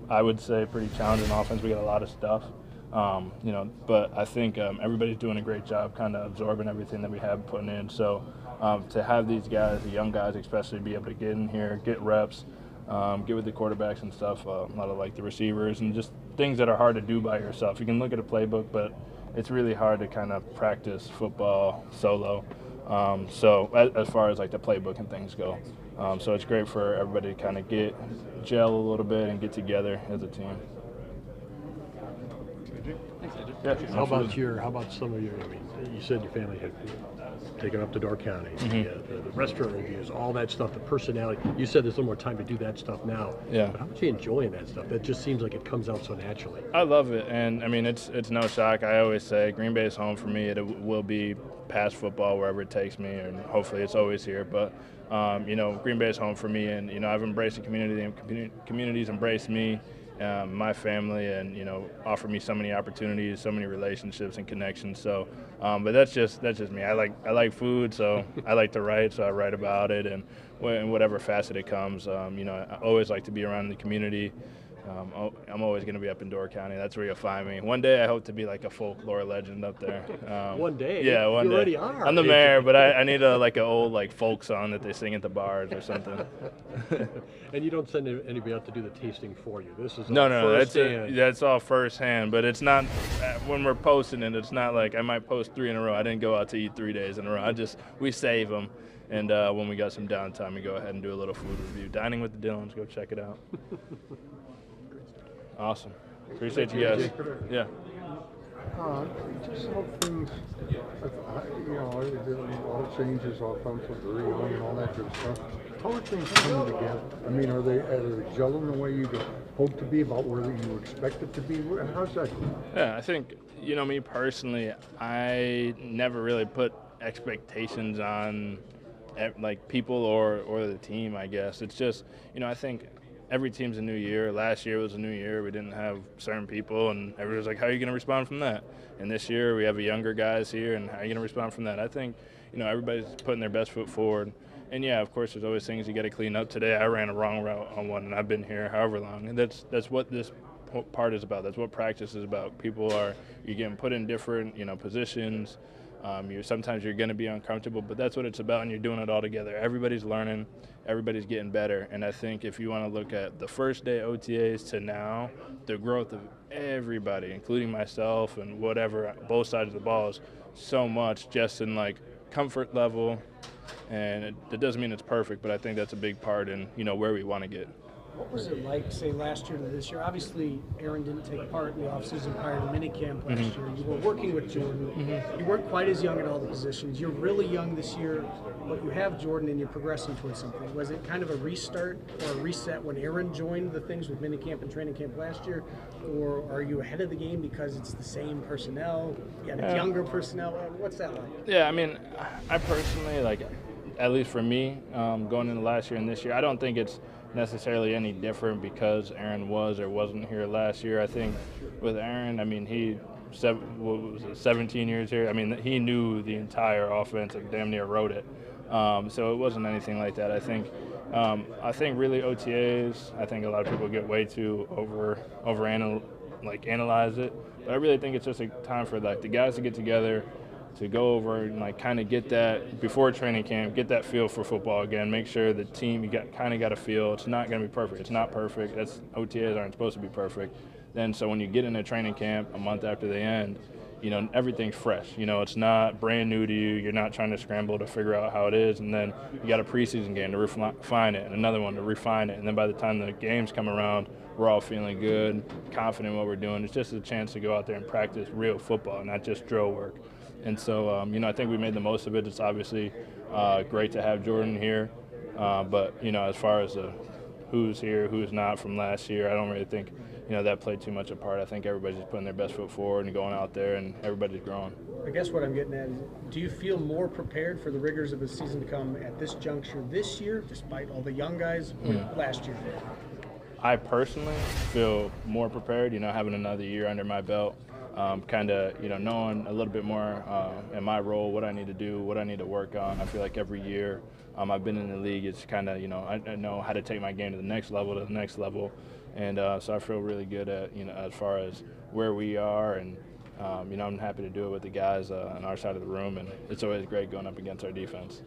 I would say, pretty challenging offense. We got a lot of stuff, but I think everybody's doing a great job kind of absorbing everything that we have putting in. So to have these guys, the young guys especially, be able to get in here, get reps, get with the quarterbacks and stuff, a lot of like the receivers and just things that are hard to do by yourself. You can look at a playbook, but it's really hard to kind of practice football solo. So as far as like the playbook and things go, so it's great for everybody to kind of gel a little bit and get together as a team. Thanks, AJ. Yeah, How about some of your? I mean, you said your family had taken up to Door County, the restaurant reviews, all that stuff, the personality. You said there's a little more time to do that stuff now. Yeah. But how much are you enjoying that stuff? That just seems like it comes out so naturally. I love it, and I mean it's no shock. I always say Green Bay is home for me. It will be past football wherever it takes me, and hopefully it's always here. But Green Bay is home for me, and I've embraced the community, and community's embraced me, my family, and offered me so many opportunities, so many relationships and connections. So, but that's just me. I like food, so I like to write, so I write about it, and in whatever facet it comes. I always like to be around the community. I'm always going to be up in Door County. That's where you'll find me. One day I hope to be like a folklore legend up there. One day? Yeah, one day. You already are. I'm the mayor, but I need an old folk song that they sing at the bars or something. And you don't send anybody out to do the tasting for you. This is No, firsthand. that's all firsthand. But it's not when we're posting it. It's not like I might post 3 in a row. I didn't go out to eat 3 days in a row. We save them, and when we got some downtime, we go ahead and do a little food review. Dining with the Dillons. Go check it out. Awesome. Appreciate you guys. Yeah. Just how things, there are a lot of changes offensively and all that good stuff. How are things coming together? I mean, are they gelling the way you hope to be, about where you expect it to be? How's that going? Yeah, I think, me personally, I never really put expectations on people or the team, I guess. It's just, I think every team's a new year. Last year was a new year. We didn't have certain people, and everybody was like, how are you going to respond from that? And this year we have a younger guys here, and how are you going to respond from that? I think, everybody's putting their best foot forward. And, yeah, of course, there's always things you got to clean up. Today I ran a wrong route on one, and I've been here however long. And that's what this part is about. That's what practice is about. You're getting put in different, positions. Sometimes you're going to be uncomfortable, but that's what it's about, and you're doing it all together. Everybody's learning, everybody's getting better, and I think if you want to look at the first day OTAs to now, the growth of everybody, including myself and whatever, both sides of the ball, is so much just in comfort level, and it doesn't mean it's perfect, but I think that's a big part in where we want to get. What was it like, say, last year to this year? Obviously, Aaron didn't take part in the offseason prior to minicamp last year. You were working with Jordan. You weren't quite as young at all the positions. You're really young this year, but you have Jordan and you're progressing towards something. Was it kind of a restart or a reset when Aaron joined the things with minicamp and training camp last year? Or are you ahead of the game because it's the same personnel, you have younger personnel? What's that like? Yeah, I mean, I personally, at least for me, going into last year and this year, I don't think it's necessarily any different because Aaron was or wasn't here last year. I think with Aaron, I mean, he 17 years here. I mean, he knew the entire offense and damn near wrote it. So it wasn't anything like that. I think really OTAs, I think a lot of people get way too analyze it. But I really think it's just a time for the guys to get together, to go over and kind of get that before training camp, get that feel for football again. Make sure the team you got a feel. It's not going to be perfect. It's not perfect. OTAs aren't supposed to be perfect. Then so when you get into training camp a month after they end, everything's fresh. It's not brand new to you. You're not trying to scramble to figure out how it is. And then you got a preseason game to refine it, and another one to refine it. And then by the time the games come around, we're all feeling good, confident in what we're doing. It's just a chance to go out there and practice real football, not just drill work. And so, I think we made the most of it. It's obviously great to have Jordan here. But, as far as who's here, who's not from last year, I don't really think, that played too much a part. I think everybody's just putting their best foot forward and going out there, and everybody's growing. I guess what I'm getting at is, do you feel more prepared for the rigors of the season to come at this juncture this year, despite all the young guys, or last year? I personally feel more prepared, having another year under my belt. Kind of, knowing a little bit more in my role, what I need to do, what I need to work on. I feel like every year I've been in the league, it's kind of, I know how to take my game to the next level, And so I feel really good at, as far as where we are, and I'm happy to do it with the guys on our side of the room, and it's always great going up against our defense.